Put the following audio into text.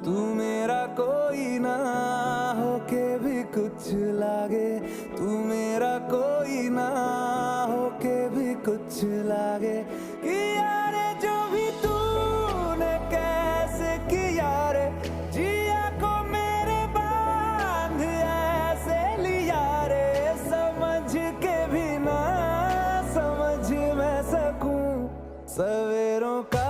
तू मेरा कोई ना होके भी कुछ लागे, तू मेरा कोई ना होके भी कुछ लागे। कि यारे जो भी तूने कैसे किया रे, जिया को मेरे बांध ऐसे लिया रे, समझ के भी ना समझ मैं सकूं सवेरों का